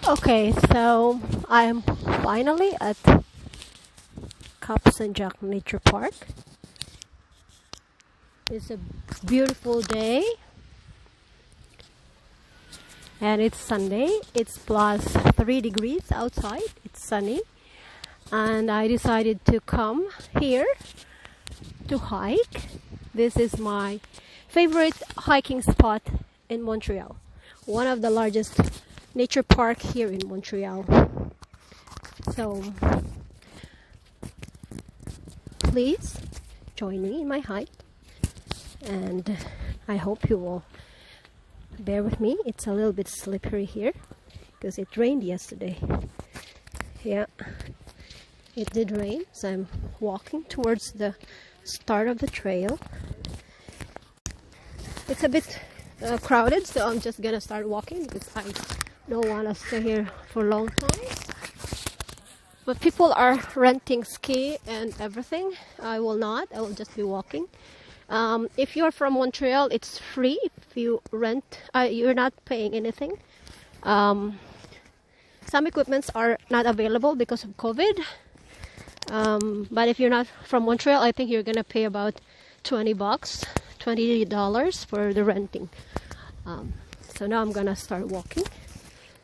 Okay, so I'm finally at Cap-St-Jacques Nature Park. It's a beautiful day and it's Sunday. It's plus 3 degrees outside. It's sunny and I decided to come here to hike. This is my favorite hiking spot in Montreal, one of the largest nature park here in Montreal. So please join me in my hike, and I hope you will bear with me. It's a little bit slippery here because it rained yesterday. Yeah, it did rain, so I'm walking towards the start of the trail. It's a bit crowded, so I'm just gonna start walking because I don't want to stay here for a long time. But people are renting ski and everything. I will not. I will just be walking. If you're from Montreal, it's free. If you rent, you're not paying anything. Some equipments are not available because of COVID. But if you're not from Montreal, I think you're gonna pay about $20 for the renting. So now I'm gonna start walking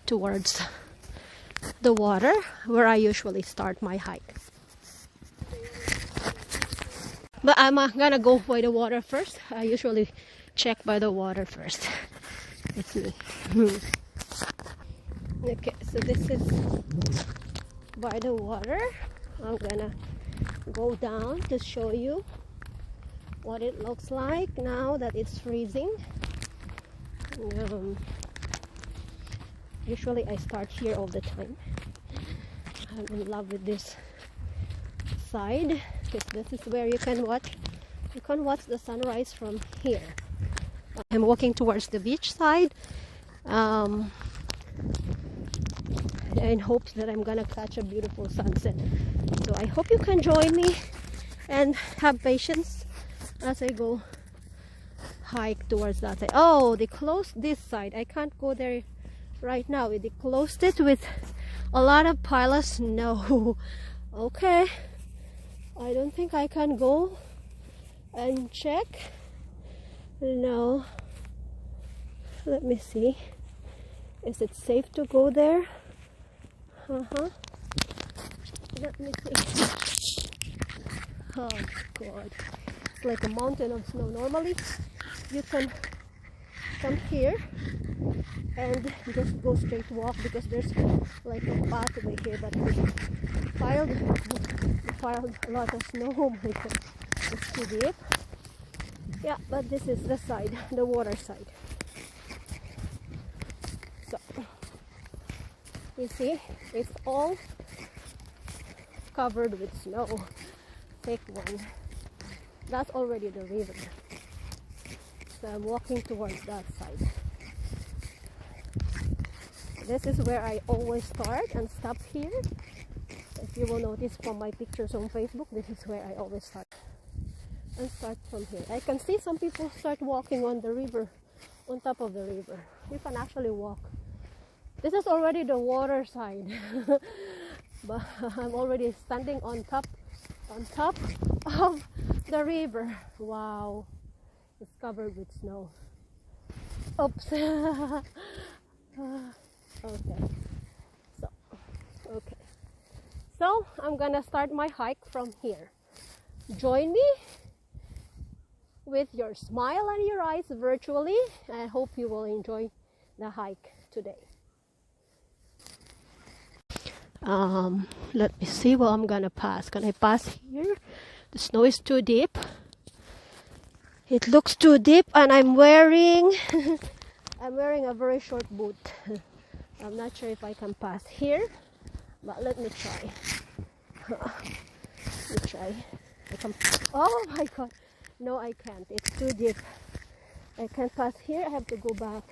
towards the water where I usually start my hike. But I'm gonna go by the water first. I usually check by the water first. That's me. Okay, so this is by the water. I'm gonna go down to show you what it looks like now that it's freezing. Usually I start here all the time. I'm in love with this side because this is where you can watch the sunrise from here. I'm walking towards the beach side in hopes that I'm gonna catch a beautiful sunset. So I hope you can join me and have patience as I go hike towards that side. Oh, they closed this side. I can't go there right now. They closed it with a lot of pile of snow. Okay, I don't think I can go and check. No, let me see. Is it safe to go there? Let me see. Oh God, it's like a mountain of snow. Normally you can come here and just go straight walk because there's like a pathway here, but we piled a lot of snow. Oh my God, it's too deep. Yeah, but this is the side, the water side. So you see, it's all covered with snow, thick one. That's already the river. So I'm walking towards that side. This is where I always start and stop here. If you will notice from my pictures on Facebook, this is where I always start and start from here. I can see some people start walking on the river, on top of the river. You can actually walk. This is already the water side, but I'm already standing on top of the river. Wow, it's covered with snow. Oops. Okay, so I'm gonna start my hike from here. Join me with your smile on your eyes virtually. I hope you will enjoy the hike today. Let me see what I'm gonna pass. Can I pass here? The snow is too deep. It looks too deep, and I'm wearing a very short boot. I'm not sure if I can pass here, but let me try. I can. Oh my God, no, I can't. It's too deep. I can't pass here. I have to go back.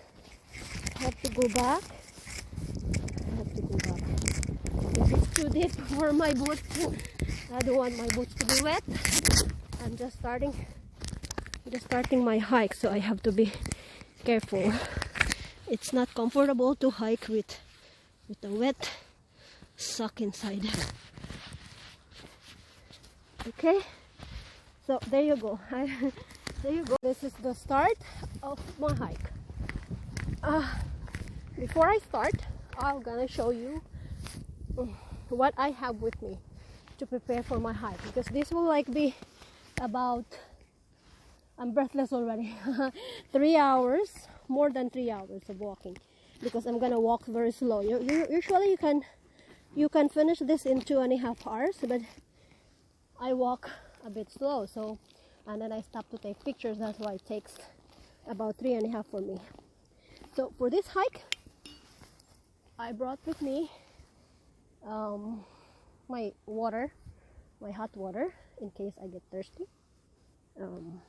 It's too deep for my boots. I don't want my boots to be wet. I'm just starting my hike, so I have to be careful. It's not comfortable to hike with with a wet sock inside. Okay, so there you go. There you go. This is the start of my hike. Before I start, I'm gonna show you what I have with me to prepare for my hike, because this will like be about, I'm breathless already, 3 hours, more than 3 hours of walking, because I'm gonna walk very slow. Usually you can finish this in 2.5 hours, but I walk a bit slow, so, and then I stop to take pictures. That's why it takes about 3.5 for me. So for this hike, I brought with me my water, my hot water, in case I get thirsty. And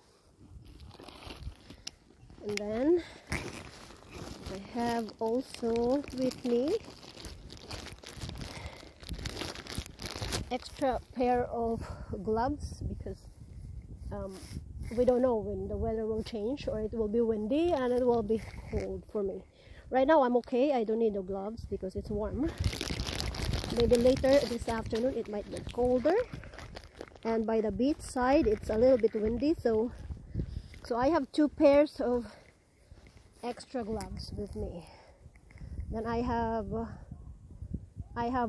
then I have also with me extra pair of gloves, because we don't know when the weather will change, or it will be windy and it will be cold for me. Right now I'm okay, I don't need the gloves because it's warm. Maybe later this afternoon it might get colder, and by the beach side it's a little bit windy, so I have 2 pairs of extra gloves with me. Then I have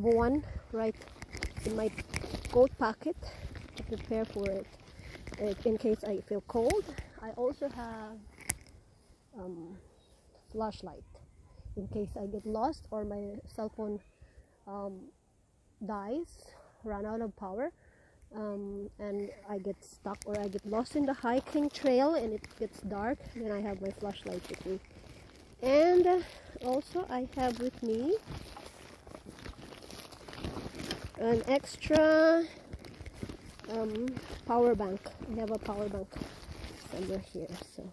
one right in my coat pocket to prepare for it in case I feel cold. I also have flashlight in case I get lost or my cell phone dies, run out of power, and I get stuck or I get lost in the hiking trail and it gets dark. Then I have my flashlight with me. And also I have with me an extra power bank. I have a power bank somewhere here, so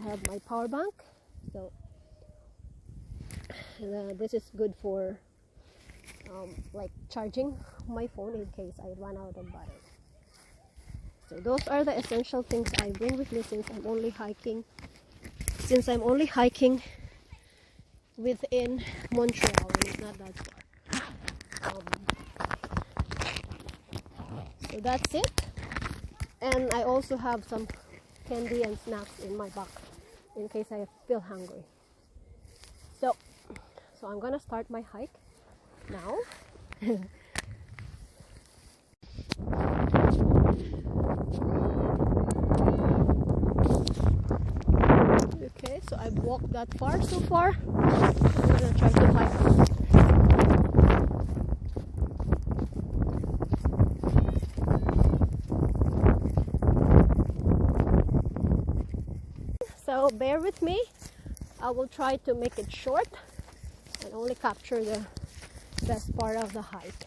I have my power bank. So this is good for like charging my phone in case I run out of battery. So those are the essential things I bring with me, since I'm only hiking within Montreal, and it's not that far. So that's it. And I also have some candy and snacks in my bag in case I feel hungry. So I'm gonna start my hike now. Okay, so I've walked that far so far. I'm gonna try to hike. So bear with me. I will try to make it short and only capture the best part of the hike.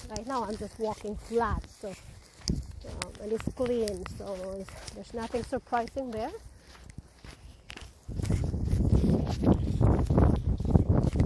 Right now I'm just walking flat, so and it's clean, so there's nothing surprising there.